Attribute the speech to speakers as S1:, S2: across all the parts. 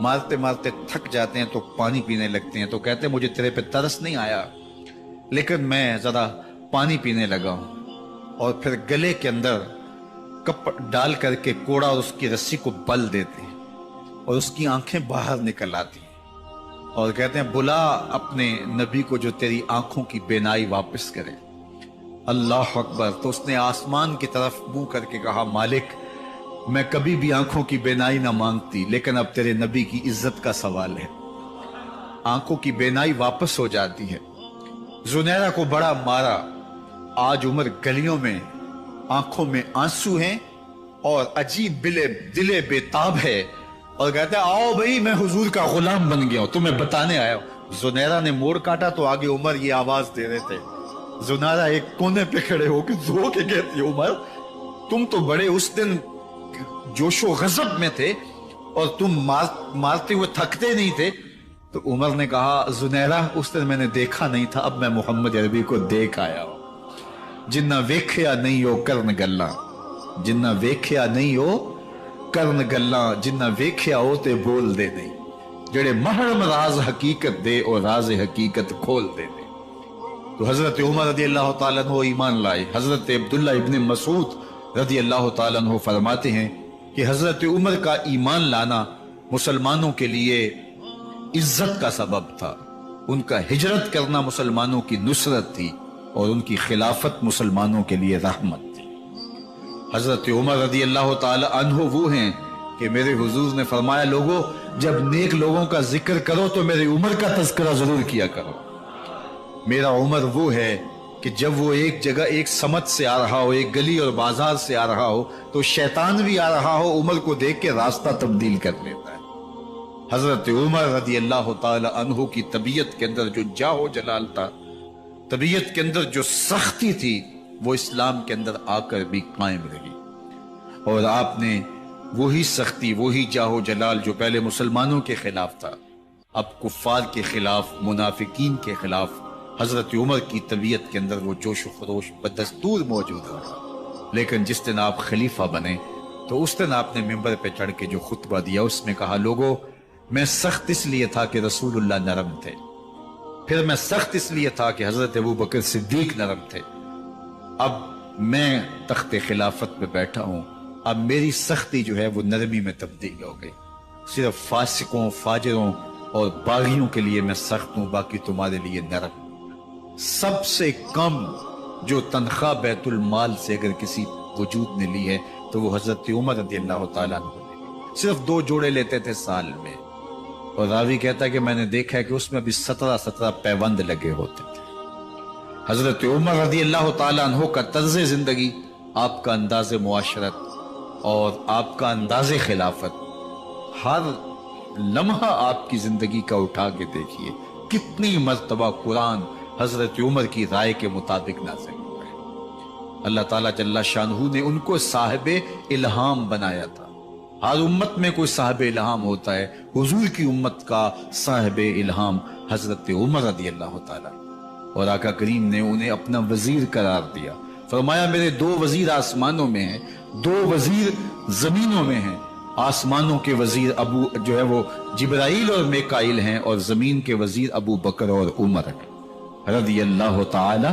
S1: مارتے مارتے تھک جاتے ہیں تو پانی پینے لگتے ہیں، تو کہتے ہیں مجھے تیرے پہ ترس نہیں آیا لیکن میں ذرا پانی پینے لگا ہوں، اور پھر گلے کے اندر کپ ڈال کر کے کوڑا اور اس کی رسی کو بل دیتے ہیں اور اس کی آنکھیں باہر نکل آتی ہیں اور کہتے ہیں بلا اپنے نبی کو جو تیری آنکھوں کی بینائی واپس کرے۔ اللہ اکبر! تو اس نے آسمان کی طرف منہ کر کے کہا مالک میں کبھی بھی آنکھوں کی بینائی نہ مانگتی، لیکن اب تیرے نبی کی عزت کا سوال ہے۔ آنکھوں کی بینائی واپس ہو جاتی ہے۔ زنیرہ کو بڑا مارا، آج عمر گلیوں میں آنکھوں میں آنسو ہیں اور عجیب دلے بےتاب ہے، اور کہتا ہے آؤ بھئی میں حضور کا غلام بن گیا ہوں، تمہیں بتانے آیا ہوں۔ زنیرہ نے موڑ کاٹا تو آگے عمر یہ آواز دے رہے تھے۔ زنیرہ ایک کونے پہ کھڑے ہو کے رو کے کہتی ہے عمر تم تو بڑے اس دن جوش و غضب میں تھے اور تم مارتے ہوئے تھکتے نہیں تھے۔ تو عمر نے کہا زنیرہ اس دن میں نے دیکھا نہیں تھا، اب میں محمد عربی کو دیکھ آیا ہوں۔ جنہ ویکھیا نہیں ہو کرن گلاں، جنہ ویکھیا نہیں ہو کرن گلاں، جنہ ویکھیا ہو تے بول دے نہیں، جڑے محرم راز حقیقت دے اور راز حقیقت کھول دے نہیں۔ تو حضرت عمر رضی اللہ تعالیٰ عنہ ایمان لائے۔ حضرت عبداللہ ابن مسعود رضی اللہ تعالیٰ عنہ فرماتے ہیں کہ حضرت عمر کا ایمان لانا مسلمانوں کے لیے عزت کا سبب تھا، ان کا ہجرت کرنا مسلمانوں کی نصرت تھی اور ان کی خلافت مسلمانوں کے لیے رحمت تھی۔ حضرت عمر رضی اللہ تعالی عنہ وہ ہیں کہ میرے حضور نے فرمایا لوگوں جب نیک لوگوں کا ذکر کرو تو میرے عمر کا تذکرہ ضرور کیا کرو۔ میرا عمر وہ ہے کہ جب وہ ایک جگہ ایک سمت سے آ رہا ہو، ایک گلی اور بازار سے آ رہا ہو تو شیطان بھی آ رہا ہو، عمر کو دیکھ کے راستہ تبدیل کر لیتا ہے۔ حضرت عمر رضی اللہ تعالی عنہ کی طبیعت کے اندر جو جاہ و جلال تھا، طبیعت کے اندر جو سختی تھی، وہ اسلام کے اندر آ کر بھی قائم رہی، اور آپ نے وہی سختی، وہی جاہ و جلال جو پہلے مسلمانوں کے خلاف تھا، اب کفار کے خلاف، منافقین کے خلاف حضرت عمر کی طبیعت کے اندر وہ جوش و خروش بدستور موجود رہا۔ لیکن جس دن آپ خلیفہ بنے تو اس دن آپ نے ممبر پہ چڑھ کے جو خطبہ دیا اس میں کہا لوگوں میں سخت اس لیے تھا کہ رسول اللہ نرم تھے، پھر میں سخت اس لیے تھا کہ حضرت ابوبکر صدیق نرم تھے، اب میں تخت خلافت پہ بیٹھا ہوں، اب میری سختی جو ہے وہ نرمی میں تبدیل ہو گئی، صرف فاسقوں، فاجروں اور باغیوں کے لیے میں سخت ہوں، باقی تمہارے لیے نرم۔ سب سے کم جو تنخواہ بیت المال سے اگر کسی وجود نے لی ہے تو وہ حضرت عمر رضی اللہ تعالیٰ عنہ نے صرف 2 جوڑے لیتے تھے سال میں، اور راوی کہتا ہے کہ میں نے دیکھا ہے کہ اس میں بھی 17 پیوند لگے ہوتے تھے۔ حضرت عمر رضی اللہ تعالیٰ عنہ کا طرز زندگی، آپ کا انداز معاشرت اور آپ کا انداز خلافت، ہر لمحہ آپ کی زندگی کا اٹھا کے دیکھیے کتنی مرتبہ قرآن حضرت عمر کی رائے کے مطابق نازل ہوا ہے۔ اللہ تعالیٰ جل شانہ نے ان کو صاحب الہام بنایا تھا۔ ہر امت میں کوئی صاحب الہام ہوتا ہے، حضور کی امت کا صاحب الہام حضرت عمر رضی اللہ تعالیٰ، اور آقا کریم نے انہیں اپنا وزیر قرار دیا، فرمایا میرے 2 وزیر آسمانوں میں ہیں، 2 وزیر زمینوں میں ہیں، آسمانوں کے وزیر جو ہے وہ جبرائیل اور میکائیل ہیں، اور زمین کے وزیر ابو بکر اور عمر رضی اللہ تعالی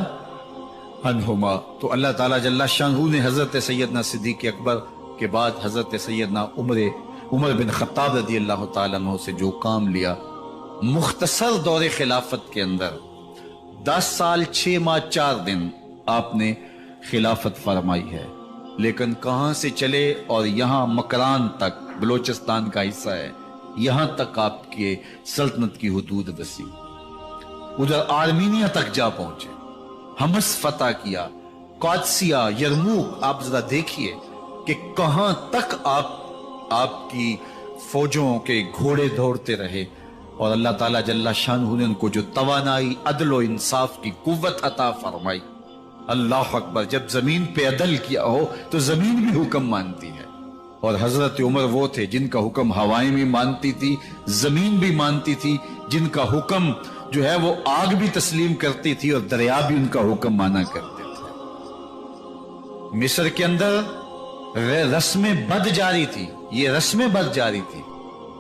S1: عنہما۔ تو اللہ تعالیٰ جل شانہ نے حضرت سیدنا صدیق اکبر کے بعد حضرت سیدنا عمر بن خطاب رضی اللہ تعالیٰ عنہ سے جو کام لیا، مختصر دور خلافت کے اندر 10 سال 6 ماہ 4 دن آپ نے خلافت فرمائی ہے، لیکن کہاں سے چلے اور یہاں مکران تک، بلوچستان کا حصہ ہے، یہاں تک آپ کے سلطنت کی حدود وسیع، ادھر آرمینیا تک جا پہنچے، حمص فتح کیا، قادسیہ، یرموک، آپ ذرا دیکھیے کہ کہاں تک آپ کی فوجوں کے گھوڑے دوڑتے رہے، اور اللہ تعالیٰ جل شانہ نے ان کو جو توانائی، عدل و انصاف کی قوت عطا فرمائی۔ اللہ اکبر! جب زمین پہ عدل کیا ہو تو زمین بھی حکم مانتی ہے، اور حضرت عمر وہ تھے جن کا حکم ہوائیں بھی مانتی تھی، زمین بھی مانتی تھی، جن کا حکم جو ہے وہ آگ بھی تسلیم کرتی تھی اور دریا بھی ان کا حکم مانا کرتے تھے۔ مصر کے اندر رسم بد جاری تھی، یہ رسم بد جاری تھی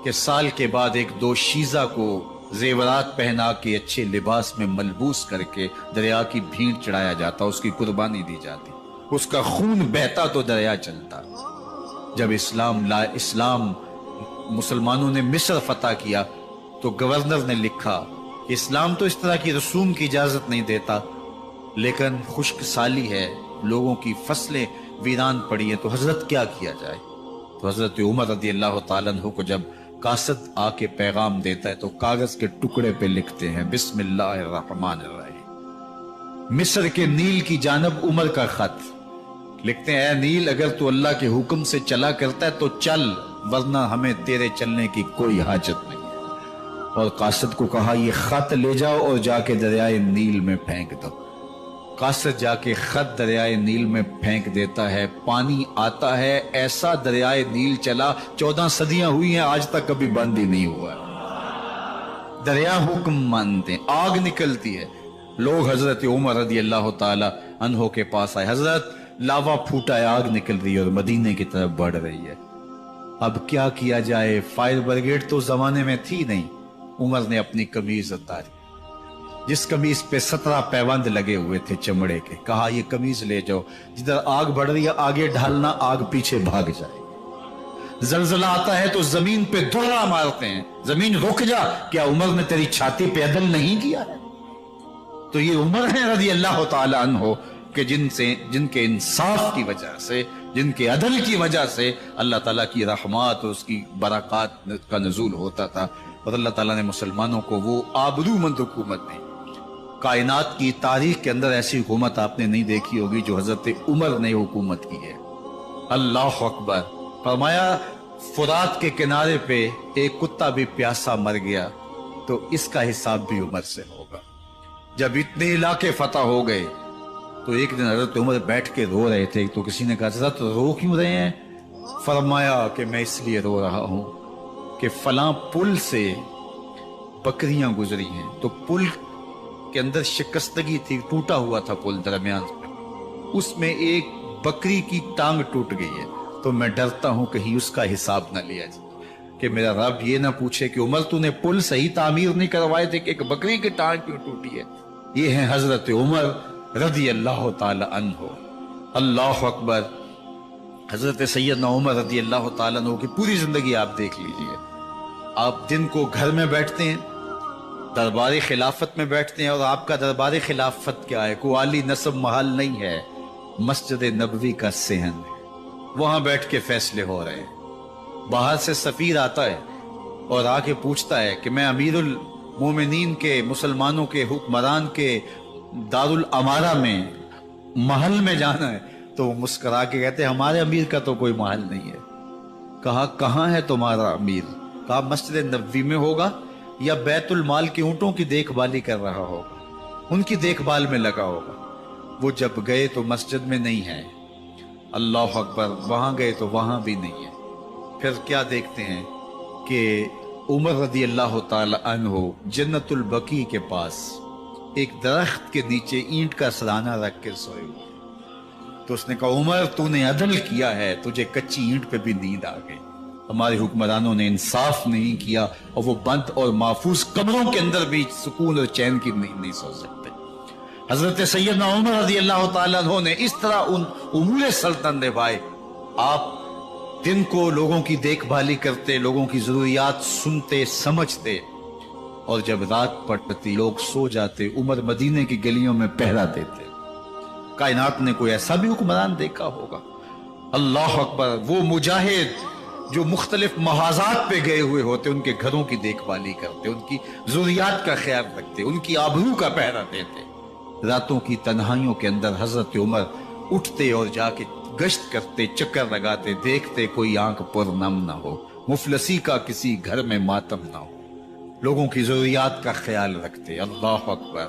S1: کہ سال کے بعد ایک دو شیزہ کو زیورات پہنا کے اچھے لباس میں ملبوس کر کے دریا کی بھینٹ چڑھایا جاتا، اس کی قربانی دی جاتی، اس کا خون بہتا تو دریا چلتا۔ جب اسلام مسلمانوں نے مصر فتح کیا تو گورنر نے لکھا کہ اسلام تو اس طرح کی رسوم کی اجازت نہیں دیتا، لیکن خشک سالی ہے، لوگوں کی فصلیں ویران پڑی ہیں، تو حضرت کیا کیا جائے؟ تو حضرت عمر رضی اللہ تعالیٰ عنہ کو جب قاصد آ کے پیغام دیتا ہے تو کاغذ کے ٹکڑے پہ لکھتے ہیں بسم اللہ الرحمن الرحیم، مصر کے نیل کی جانب عمر کا خط لکھتے ہیں، اے نیل اگر تو اللہ کے حکم سے چلا کرتا ہے تو چل، ورنہ ہمیں تیرے چلنے کی کوئی حاجت نہیں۔ اور قاصد کو کہا یہ خط لے جاؤ اور جا کے دریائے نیل میں پھینک دو۔ قاصد جا کے خط دریائے نیل میں پھینک دیتا ہے، پانی آتا ہے، ایسا دریائے نیل چلا 14 صدیاں ہوئی ہیں آج تک کبھی بند ہی نہیں ہوا۔ دریا حکم مانتے، آگ نکلتی ہے، لوگ حضرت عمر رضی اللہ تعالی عنہ کے پاس آئے، حضرت لاوا پھوٹا ہے، آگ نکل رہی ہے اور مدینے کی طرف بڑھ رہی ہے، اب کیا کیا جائے؟ فائر بریگیڈ تو زمانے میں تھی نہیں۔ عمر نے اپنی قمیض اتاری، جس قمیض پہ 17 پیوند لگے ہوئے تھے چمڑے کے، کہا یہ قمیض لے جاؤ، جدھر آگ بڑھ رہی ہے آگے ڈھالنا، آگ پیچھے بھاگ جائے۔ زلزلہ آتا ہے تو زمین پہ دھڑا مارتے ہیں، زمین رک جا، کیا عمر نے تیری چھاتی پہ عدل نہیں کیا ہے؟ تو یہ عمر ہے رضی اللہ تعالی عنہ کہ جن کے انصاف کی وجہ سے، جن کے عدل کی وجہ سے اللہ تعالیٰ کی رحمات اور اس کی برکات کا نزول ہوتا تھا، اور اللہ تعالیٰ نے مسلمانوں کو وہ آبرو مند حکومت دی۔ کائنات کی تاریخ کے اندر ایسی حکومت آپ نے نہیں دیکھی ہوگی جو حضرت عمر نے حکومت کی ہے۔ اللہ اکبر۔ فرمایا فرات کے کنارے پہ ایک کتا بھی پیاسا مر گیا تو اس کا حساب بھی عمر سے ہوگا۔ جب اتنے علاقے فتح ہو گئے تو ایک دن حضرت عمر بیٹھ کے رو رہے تھے، تو کسی نے کہا حضرت رو کیوں رہے ہیں؟ فرمایا کہ میں اس لیے رو رہا ہوں کہ فلاں پل سے بکریاں گزری ہیں، تو پل کے اندر شکستگی تھی، ٹوٹا ہوا تھا پل درمیان میں، اس میں ایک بکری کی ٹانگ ٹوٹ گئی ہے، تو میں ڈرتا ہوں کہیں اس کا حساب نہ لیا جائے، کہ میرا رب یہ نہ پوچھے کہ عمر تو نے پل صحیح تعمیر نہیں کروائے تھے کہ ایک بکری کی ٹانگ کیوں ٹوٹی ہے۔ یہ ہیں حضرت عمر رضی اللہ تعالی عنہ۔ اللہ اکبر۔ حضرت سیدنا عمر رضی اللہ تعالیٰ عنہ کی پوری زندگی آپ دیکھ لیجئے، آپ دن کو گھر میں بیٹھتے ہیں، دربار خلافت میں بیٹھتے ہیں، اور آپ کا دربار خلافت کیا ہے؟ کوئی عالی نصب محل نہیں ہے، مسجد نبوی کا صحن ہے، وہاں بیٹھ کے فیصلے ہو رہے ہیں۔ باہر سے سفیر آتا ہے اور آ کے پوچھتا ہے کہ میں امیر المومنین کے، مسلمانوں کے حکمران کے دارالامارہ میں محل میں جانا ہے، تو وہ مسکرا کے کہتے ہیں ہمارے امیر کا تو کوئی محل نہیں ہے۔ کہا کہاں ہے تمہارا امیر؟ کہا مسجد نبوی میں ہوگا یا بیت المال کے اونٹوں کی دیکھ بھالی کر رہا ہوگا، ان کی دیکھ بھال میں لگا ہوگا۔ وہ جب گئے تو مسجد میں نہیں ہے، اللہ اکبر، وہاں گئے تو وہاں بھی نہیں ہے۔ پھر کیا دیکھتے ہیں کہ عمر رضی اللہ تعالی عنہ جنت البقیع کے پاس ایک درخت کے نیچے اینٹ کا سرانہ رکھ کے سوئے ہوئے، تو اس نے کہا عمر تو نے عدل کیا ہے، تجھے کچی اینٹ پہ بھی نیند آ گئی، ہمارے حکمرانوں نے انصاف نہیں کیا، اور وہ بند اور محفوظ کمروں کے اندر بھی سکون اور چین کی نیند نہیں سو سکتے۔ حضرت سیدنا عمر رضی اللہ تعالیٰ عنہ نے اس طرح ان امور سلطنت نبھائے۔ آپ دن کو لوگوں کی دیکھ بھالی کرتے، لوگوں کی ضروریات سنتے سمجھتے، اور جب رات پڑتی لوگ سو جاتے، عمر مدینے کی گلیوں میں پہرا دیتے۔ کائنات نے کوئی ایسا بھی حکمران دیکھا ہوگا؟ اللہ اکبر۔ وہ مجاہد جو مختلف محاذات پہ گئے ہوئے ہوتے، ان کے گھروں کی دیکھ بھالی کرتے، ان کی ضروریات کا خیال رکھتے، ان کی آبرو کا پہرا دیتے۔ راتوں کی تنہائیوں کے اندر حضرت عمر اٹھتے اور جا کے گشت کرتے، چکر لگاتے، دیکھتے کوئی آنکھ پر نم نہ ہو، مفلسی کا کسی گھر میں ماتم نہ ہو، لوگوں کی ضروریات کا خیال رکھتے۔ اللہ اکبر۔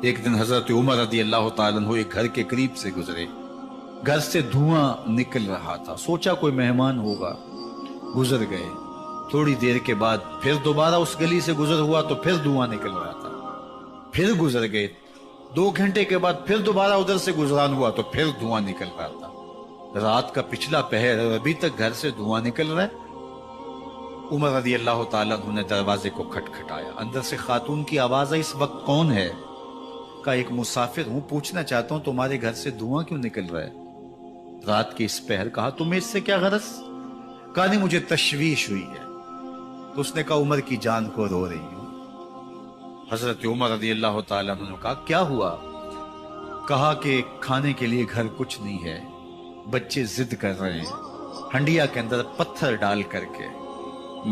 S1: ایک دن حضرت عمر رضی اللہ تعالیٰ عنہ ایک گھر کے قریب سے گزرے، گھر سے دھواں نکل رہا تھا، سوچا کوئی مہمان ہوگا، گزر گئے۔ تھوڑی دیر کے بعد پھر دوبارہ اس گلی سے گزر ہوا تو پھر دھواں نکل رہا تھا، پھر گزر گئے۔ 2 گھنٹے کے بعد پھر دوبارہ ادھر سے گزران ہوا تو پھر دھواں نکل رہا تھا۔ رات کا پچھلا پہر ابھی تک گھر سے دھواں نکل رہا ہے۔ عمر رضی اللہ تعالیٰ عنہ نے دروازے کو کھٹکھٹایا. اندر سے خاتون کی آواز ہے, اس وقت کون ہے؟ کہا ایک مسافر ہوں, پوچھنا چاہتا ہوں تمہارے گھر سے دھواں کیوں نکل رہا ہے رات کے اس پہر. کہا تمہیں اس سے کیا غرض؟ کہا نہیں مجھے تشویش ہوئی ہے. تو اس نے کہا عمر کی جان کو رو رہی ہوں. حضرت عمر رضی اللہ تعالیٰ عنہ نے کہا کیا ہوا؟ کہا کہ کھانے کے لیے گھر کچھ نہیں ہے, بچے ضد کر رہے ہیں, ہنڈیا کے اندر پتھر ڈال کر کے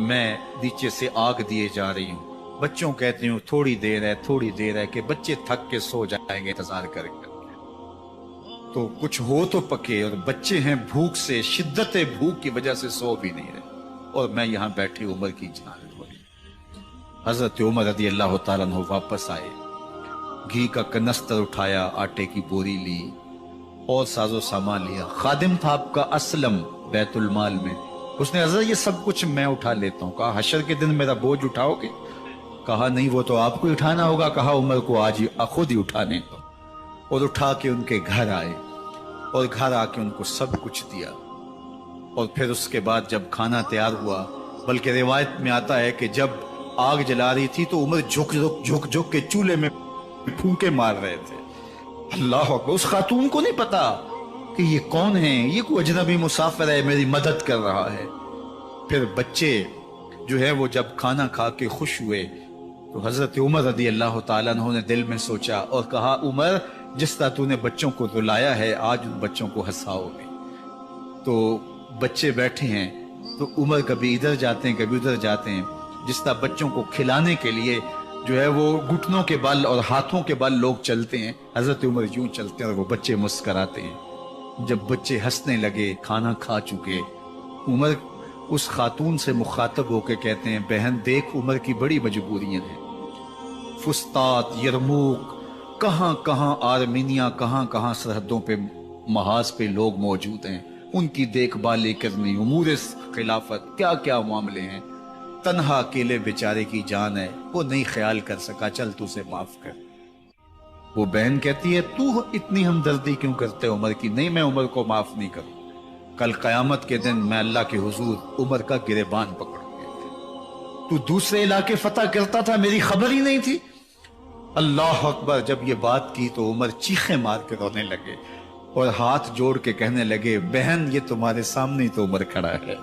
S1: میں نیچے سے آگ دیے جا رہی ہوں. بچوں کہتی ہوں تھوڑی دیر ہے کہ بچے تھک کے سو جائیں گے انتظار کر کے, تو کچھ ہو تو پکے, اور بچے ہیں بھوک سے, شدت بھوک کی وجہ سے سو بھی نہیں رہے, اور میں یہاں بیٹھی عمر کی جان ہو رہی. حضرت عمر رضی اللہ تعالیٰ عنہ واپس آئے, گھی کا کنستر اٹھایا, آٹے کی بوری لی اور ساز و سامان لیا. خادم تھا آپ کا اسلم بیت المال میں, اس نے حضرت یہ سب کچھ میں اٹھا لیتا ہوں. کہا حشر کے دن میرا بوجھ اٹھاؤ گے؟ کہا نہیں وہ تو آپ کو اٹھانا ہوگا. کہا عمر کو آج خود ہی اٹھانے دو. اور اٹھا کے ان کے گھر آئے, اور گھر آ کے ان کو سب کچھ دیا. اور پھر اس کے بعد جب کھانا تیار ہوا, بلکہ روایت میں آتا ہے کہ جب آگ جلا رہی تھی تو عمر جھک کے چولہے میں پھونکے مار رہے تھے. اللہ اکبر. اس خاتون کو نہیں پتا کہ یہ کون ہے, یہ کوئی اجنبی مسافر ہے, میری مدد کر رہا ہے. پھر بچے جو ہے وہ جب کھانا کھا کے خوش ہوئے تو حضرت عمر رضی اللہ تعالیٰ عنہ نے دل میں سوچا اور کہا عمر جس طرح تو نے بچوں کو رلایا ہے آج ان بچوں کو ہنساؤ گے. تو بچے بیٹھے ہیں تو عمر کبھی ادھر جاتے ہیں کبھی ادھر جاتے ہیں. جس طرح بچوں کو کھلانے کے لیے جو ہے وہ گھٹنوں کے بل اور ہاتھوں کے بل لوگ چلتے ہیں, حضرت عمر یوں چلتے ہیں اور وہ بچے مسکراتے ہیں. جب بچے ہنسنے لگے, کھانا کھا چکے, عمر اس خاتون سے مخاطب ہو کے کہتے ہیں بہن دیکھ عمر کی بڑی مجبوریاں ہیں. فسطاط, یرموک, کہاں کہاں آرمینیا, کہاں کہاں سرحدوں پہ محاذ پہ لوگ موجود ہیں, ان کی دیکھ بھال کرنی, امور خلافت, کیا کیا معاملے ہیں. تنہا اکیلے بیچارے کی جان ہے, وہ نہیں خیال کر سکا, چل تو اسے معاف کر. وہ بہن کہتی ہے تو اتنی ہمدردی کیوں کرتے عمر کی؟ نہیں میں عمر کو معاف نہیں کروں. کل قیامت کے دن میں اللہ کے حضور عمر کا گریبان پکڑوں گا. تو دوسرے علاقے فتح کرتا تھا, میری خبر ہی نہیں تھی. اللہ اکبر. جب یہ بات کی تو عمر چیخیں مار کے رونے لگے اور ہاتھ جوڑ کے کہنے لگے بہن یہ تمہارے سامنے تو عمر کھڑا ہے.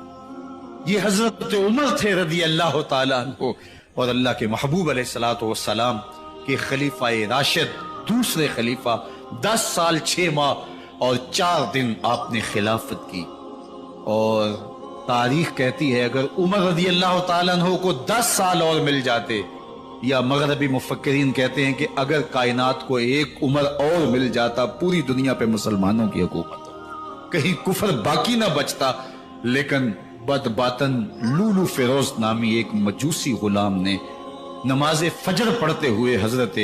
S1: یہ حضرت عمر تھے رضی اللہ تعالیٰ عنہ, اور اللہ کے محبوب علیہ الصلوۃ والسلام کے خلیفہ راشد, دوسرے خلیفہ. 10 سال 6 ماہ اور 4 دن آپ نے خلافت کی. اور تاریخ کہتی ہے اگر عمر رضی اللہ تعالیٰ عنہ کو 10 سال اور مل جاتے, یا مغربی مفکرین کہتے ہیں کہ اگر کائنات کو ایک عمر اور مل جاتا پوری دنیا پہ مسلمانوں کی حکومت, کہیں کفر باقی نہ بچتا. لیکن بد باطن لولو فیروز نامی ایک مجوسی غلام نے نماز فجر پڑھتے ہوئے حضرت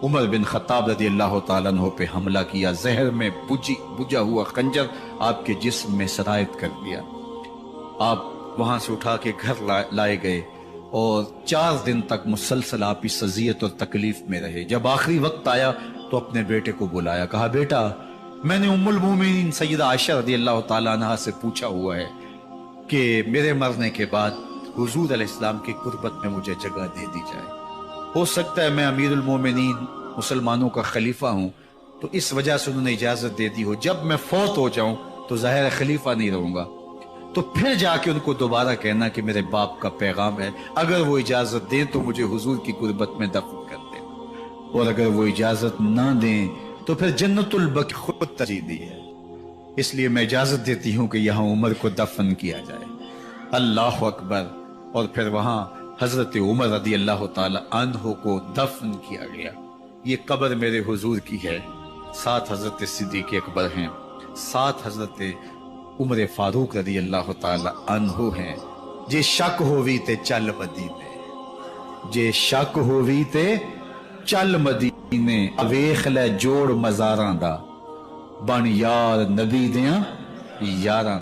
S1: عمر بن خطاب رضی اللہ تعالیٰ عنہ پہ حملہ کیا. زہر میں بجھا ہوا خنجر آپ کے جسم میں سرایت کر دیا. آپ وہاں سے اٹھا کے گھر لائے گئے اور 4 دن تک مسلسل آپ اس اذیت اور تکلیف میں رہے. جب آخری وقت آیا تو اپنے بیٹے کو بلایا, کہا بیٹا میں نے ام المومنین سیدہ عائشہ رضی اللہ تعالیٰ عنہ سے پوچھا ہوا ہے کہ میرے مرنے کے بعد حضور علیہ السلام کی قربت میں مجھے جگہ دے دی جائے. ہو سکتا ہے میں امیر المومنین مسلمانوں کا خلیفہ ہوں تو اس وجہ سے انہوں نے اجازت دے دی ہو, جب میں فوت ہو جاؤں تو ظاہر خلیفہ نہیں رہوں گا, تو پھر جا کے ان کو دوبارہ کہنا کہ میرے باپ کا پیغام ہے, اگر وہ اجازت دیں تو مجھے حضور کی قربت میں دفن کر دیں, اور اگر وہ اجازت نہ دیں تو پھر جنت البقیع خود ترجیح دی ہے, اس لیے میں اجازت دیتی ہوں کہ یہاں عمر کو دفن کیا جائے. اللہ اکبر. اور پھر وہاں حضرت عمر رضی اللہ تعالی عنہ کو دفن کیا گیا. یہ قبر میرے حضور کی ہے, 7 حضرت صدیق اکبر ہیں, 7 حضرت عمر فاروق رضی اللہ تعالی عنہ ہیں. جے شک ہووی تے چل مدینے, جے شک ہووی تے چل مدینے, ویکھ لے جوڑ مزاراں دا, بن یار نبی دیاں یاراں.